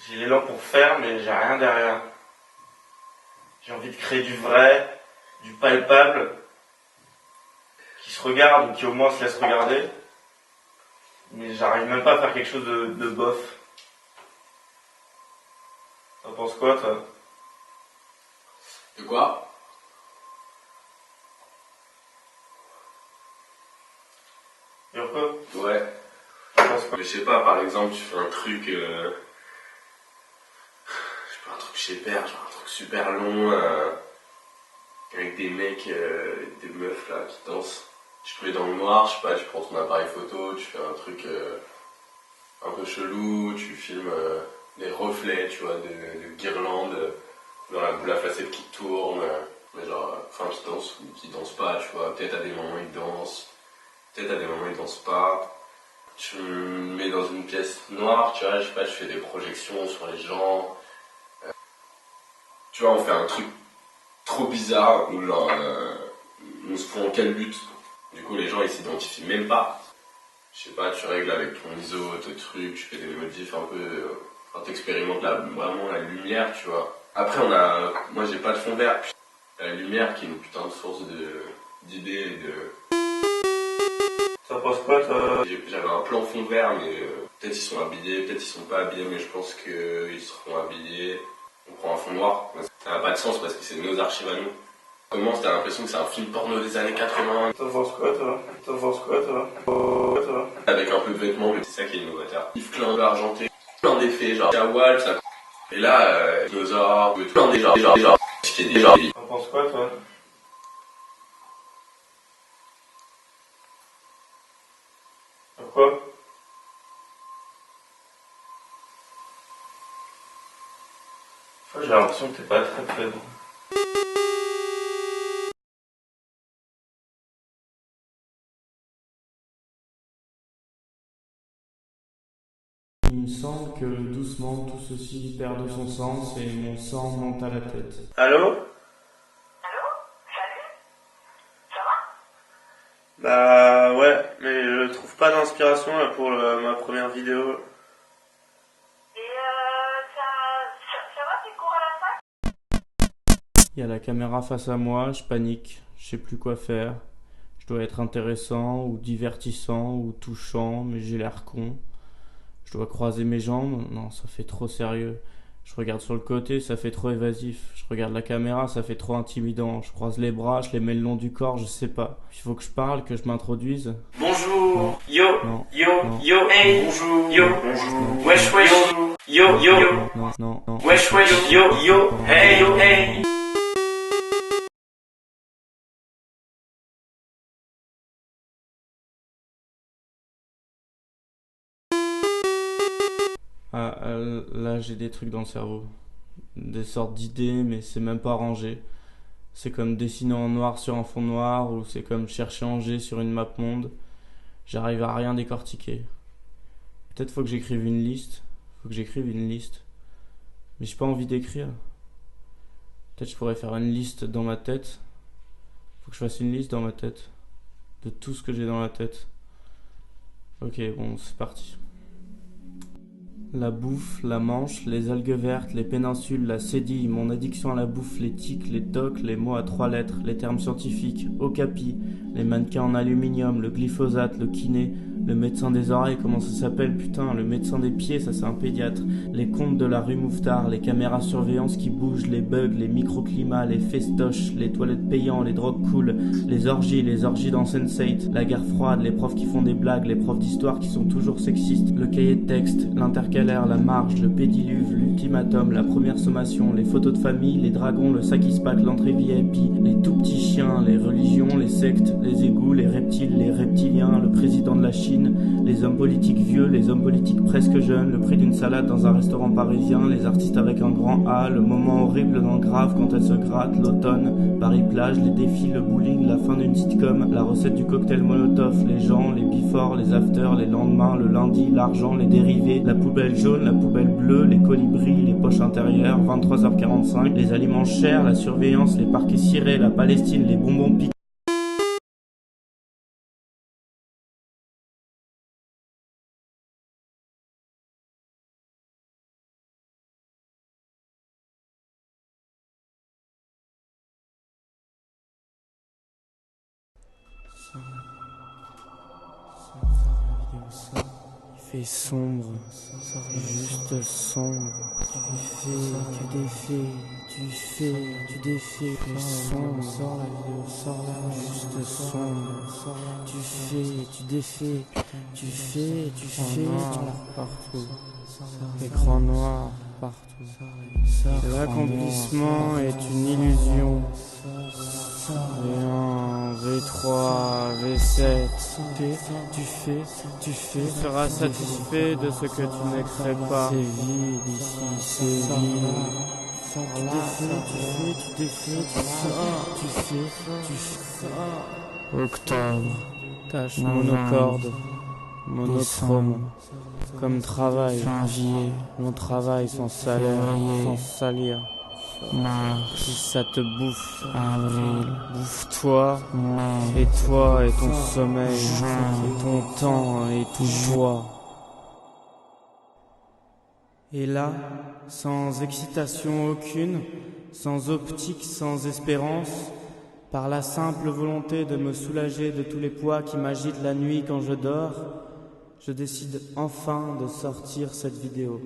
J'ai l'élan pour faire, mais j'ai rien derrière. J'ai envie de créer du vrai, du palpable, qui se regarde ou qui au moins se laisse regarder. Mais j'arrive même pas à faire quelque chose de bof. T'en penses quoi, toi? De quoi? Dire quoi? Ouais. T'en penses quoi? Je sais pas, par exemple, tu fais un truc, je sais pas, un truc chez Père, genre un truc super long, avec des mecs, des meufs là qui dansent. Tu te mets dans le noir, je sais pas, tu prends ton appareil photo, tu fais un truc un peu chelou, tu filmes des reflets, tu vois, de guirlandes dans la boule à facettes qui tourne, mais genre, enfin qui dansent ou qui dansent pas, tu vois. Peut-être à des moments ils dansent, peut-être à des moments ils dansent pas. Tu me mets dans une pièce noire, tu vois, je sais pas, je fais des projections sur les gens. Tu vois, on fait un truc trop bizarre où genre, on se fout en quel but. Du coup, les gens ils s'identifient même pas. Je sais pas, tu règles avec ton ISO, tes trucs, tu fais des modifs un peu. Enfin, t'expérimentes vraiment la lumière, tu vois. Après, moi j'ai pas de fond vert. La lumière qui est une putain de source d'idées et de. T'en penses quoi, toi? J'avais un plan fond vert, mais peut-être ils sont habillés, peut-être ils sont pas habillés, mais je pense qu'ils seront habillés. On prend un fond noir. Ça n'a pas de sens parce que c'est nos archives à nous. Comment t'as l'impression que c'est un film porno des années 80 T'en penses quoi, toi? T'en penses quoi, toi? avec un peu de vêtements, mais c'est ça qui est innovateur. Yves Klein argenté, plein d'effets, genre Jawal, ça. Et là, dinosaures, plein des genres, ce qui est déjà. T'en penses quoi, toi? Pourquoi? J'ai l'impression que t'es pas très très bon. Il me semble que doucement tout ceci perd de son sens et mon sang monte à la tête. Allô? Allô? Salut? Ça va? Bah ouais, mais je trouve pas d'inspiration là pour ma première vidéo. Et ça va tes cours à la fac? Il y a la caméra face à moi, je panique, je sais plus quoi faire. Je dois être intéressant ou divertissant ou touchant, mais j'ai l'air con. Je dois croiser mes jambes, non, ça fait trop sérieux. Je regarde sur le côté, ça fait trop évasif. Je regarde la caméra, ça fait trop intimidant. Je croise les bras, je les mets le long du corps, je sais pas. Il faut que je parle, que je m'introduise. Bonjour, Non. yo, Non. yo, Non. yo, hey, bonjour, yo, Non. wesh, wesh, yo, yo, Non, non, non. wesh, wesh, yo, yo, hey, yo, hey. Là j'ai des trucs dans le cerveau. Des sortes d'idées, mais c'est même pas rangé. C'est comme dessiner en noir sur un fond noir, ou c'est comme chercher Angers sur une map monde. J'arrive à rien décortiquer. Peut-être faut que j'écrive une liste. Faut que j'écrive une liste. Mais j'ai pas envie d'écrire. Peut-être je pourrais faire une liste dans ma tête. Faut que je fasse une liste dans ma tête. De tout ce que j'ai dans la tête. Ok, bon, c'est parti. La bouffe, la manche, les algues vertes, les péninsules, la cédille, mon addiction à la bouffe, les tics, les tocs, les mots à 3 lettres, les termes scientifiques, okapi, les mannequins en aluminium, le glyphosate, le kiné, le médecin des oreilles, comment ça s'appelle, putain, le médecin des pieds, ça c'est un pédiatre, les comptes de la rue Mouffetard, les caméras surveillance qui bougent, les bugs, les microclimats, les festoches, les toilettes payantes, les drogues cool, les orgies dans Sense8, la guerre froide, les profs qui font des blagues, les profs d'histoire qui sont toujours sexistes, le cahier de texte, l'intercalaire, la marge, le pédiluve, l'ultimatum, la première sommation, les photos de famille, les dragons, le sac ispac, l'entrée VIP, les tout petits chiens, les religions, les sectes, les égouts, les reptiles, les reptiliens, le président de la Chine, les hommes politiques vieux, les hommes politiques presque jeunes, le prix d'une salade dans un restaurant parisien, les artistes avec un grand A, le moment horrible dans Grave quand elle se gratte, l'automne, Paris-Plage, les défis, le bowling, la fin d'une sitcom, la recette du cocktail Molotov, les gens, les before, les after, les lendemains, le lundi, l'argent, les dérivés, la poubelle jaune, la poubelle bleue, les colibris, les poches intérieures, 23h45, les aliments chers, la surveillance, les parquets cirés, la Palestine, les bonbons piquants. Il fait sombre, juste sombre. Tu défais, tu défais, sombre. Sors la vidéo, sors là, juste sombre. Tu défais, tu fais, partout. Écran noir, partout. L'accomplissement est une illusion. V1, V3, V7, tu fais, tu seras satisfait de ce que tu ne crées pas. C'est vide ici, c'est vide. Tu défais, tu sors. Octobre, tâche monocorde, monochrome, comme travail. Janvier, mon travail sans salaire, sans salir. Si ça te bouffe, avril, bouffe-toi, et toi et ton sommeil, et ton temps et tout toi. Et là, sans excitation aucune, sans optique, sans espérance, par la simple volonté de me soulager de tous les poids qui m'agitent la nuit quand je dors, je décide enfin de sortir cette vidéo.